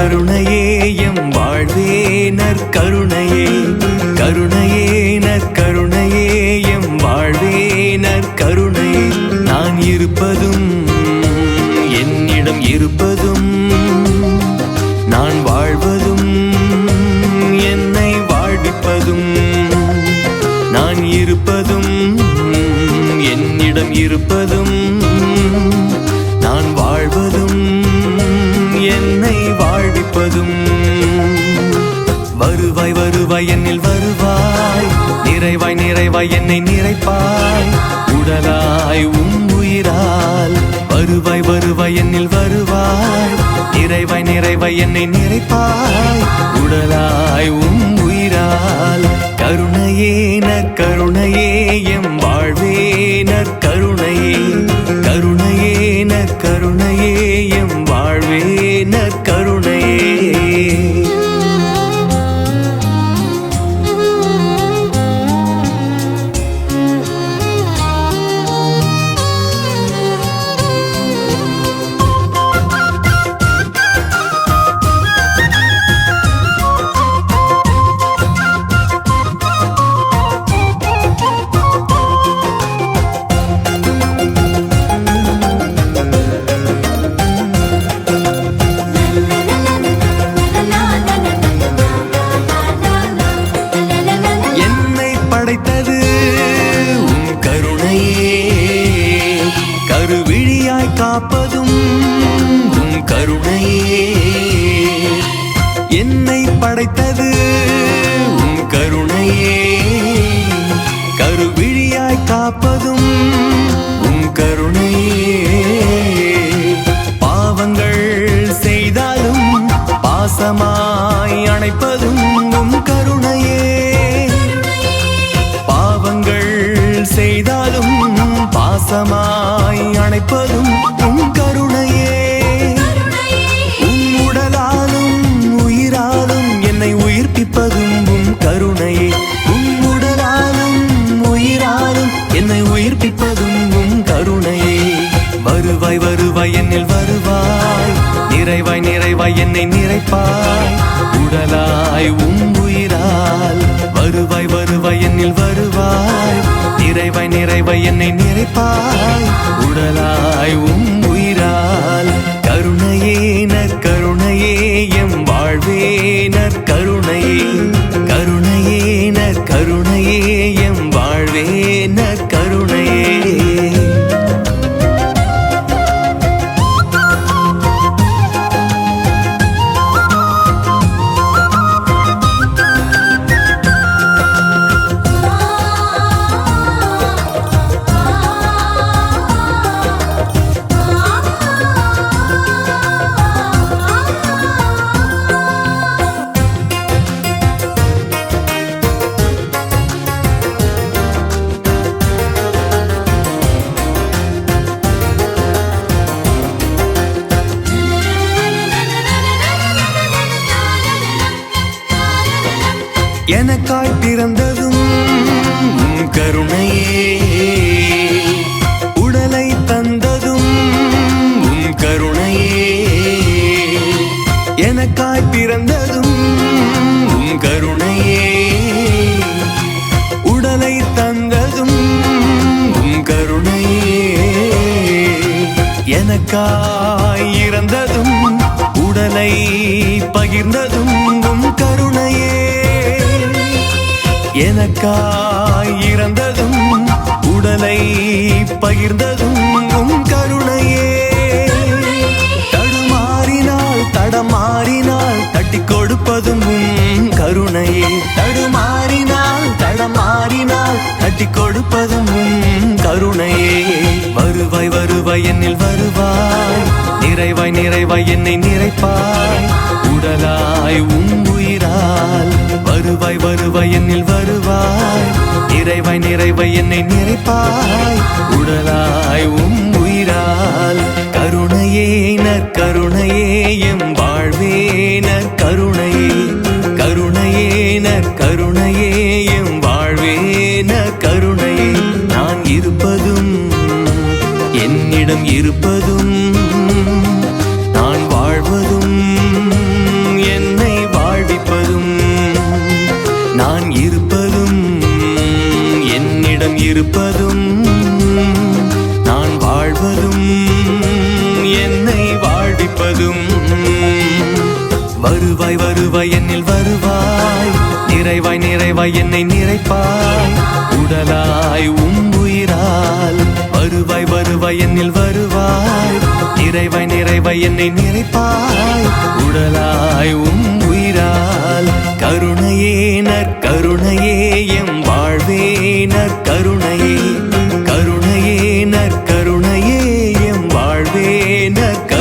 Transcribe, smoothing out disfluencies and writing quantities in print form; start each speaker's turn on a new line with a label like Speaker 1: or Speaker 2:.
Speaker 1: கருணையே எம் வாழ்வே நற்கருணையே, கருணையே நற்கருணையே எம் வாழ்வே நற்கருணையே. நான் இருப்பதும் என்னிடம் இருப்பதும், நான் வாழ்வதும் என்னை வாழ்விப்பதும், நான் இருப்பதும் என்னிடம் இருப்பதும், நான் வாழ்வதும் என்னை வாழ்விப்பதும். வருவாய் வருவாய் என்னில் வருவாய், நிறைவாய் நிறைவாய் என்னை நிறைப்பாய், உடலாய் உயிரால். வருவாய் வருவாய் என்னில் வருவாய், நிறைவாய் நிறைவாய் என்னை நிறைப்பாய், உடலாய் உயிரால். கருணையே நற்கருணையே எம் வாழ்வே நற்கருணையே, கருணையே நற்கருணையே எம் வாழ்வே நற்கருணையே. கருவிழியாய் காப்பதும் உம் கருணையே, என்னை படைத்தது உம் கருணையே. கருவிழியாய் காப்பதும் உம் கருணையே. பாவங்கள் செய்தாலும் பாசமாய் அணைப்பதும் உம் கருணையே. பாவங்கள் செய்தாலும் பாசமாய் அணைப்பதும் உம் கருணையே. உம் உடலாலும் உயிராலும் என்னை உயிர்ப்பிப்பதும் உம் கருணையே. உம் உடலாலும் உயிராலும் என்னை உயிர்ப்பிப்பதும் உம் கருணையே. வருவாய் வருவாய் என்னில் வருவாய், நிறைவாய் நிறைவாய் என்னை நிறைப்பாய், உடலாய் உயிரால். வருவாய் வருவாய் என்னில் வருவாய், நிறைவாய் நிறைவாய் என்னை நிறைப்பாய், உடலாய் உயிரால். கருணையே நற்கருணையே எம் வாழ்வே நற்கருணையே, கருணையே நற்கருணையே எம் வாழ்வே நற்கருணையே. எனக்காய் பிறந்ததும் உம் கருணையே, உடலை தந்ததும் உம் கருணையே. எனக்காய் பிறந்ததும் உம் கருணையே, உடலை தந்ததும் உம் கருணையே. எனக்காய் இறந்ததும் உடலை பகிர்ந்ததும் உம் கருணையே. எனக்காய் இறந்ததும் உடலை பகிர்ந்ததும் உம் கருணையே. தடுமாறினால் தடமாறினால் தட்டி கொடுப்பதும் உம் கருணையே. தடுமாறினால் தடமாறினால் தட்டி கொடுப்பதும் உம் கருணையே. வருவாய் வருவாய் என்னில் வருவாய், நிறைவாய் நிறைவாய் என்னை நிறைப்பாய், உடலாய் உயிரால். வருவாய் வருவாய் என்னில் வருவாய், நிறைவாய் நிறைவாய் என்னை நிறைப்பாய், உடலாய் உயிரால். கருணையே நற்கருணையே எம் வாழ்வே நற்கருணையே, கருணையே நற்கருணையே எம் வாழ்வே நற்கருணையே. நான் இருப்பதும் என்னிடம் இருப்பதும், நான் வாழ்வதும் வாழ்வதும் என்னை வாழ்விப்பதும். வருவாய் வருவாய் என்னில் வருவாய், நிறைவாய் நிறைவாய் என்னை நிறைப்பாய், உடலாய் உயிரால். வருவாய் வருவாய் என்னில் வருவாய், நிறைவாய் நிறைவாய் என்னை நிறைப்பாய், உடலாய் உயிரால். கருணையே நற்கருணையே எம் வாழ்வே நற்கருணையே, கருணையே நற்கருணையே எம் வாழ்வே நற்கருணையே.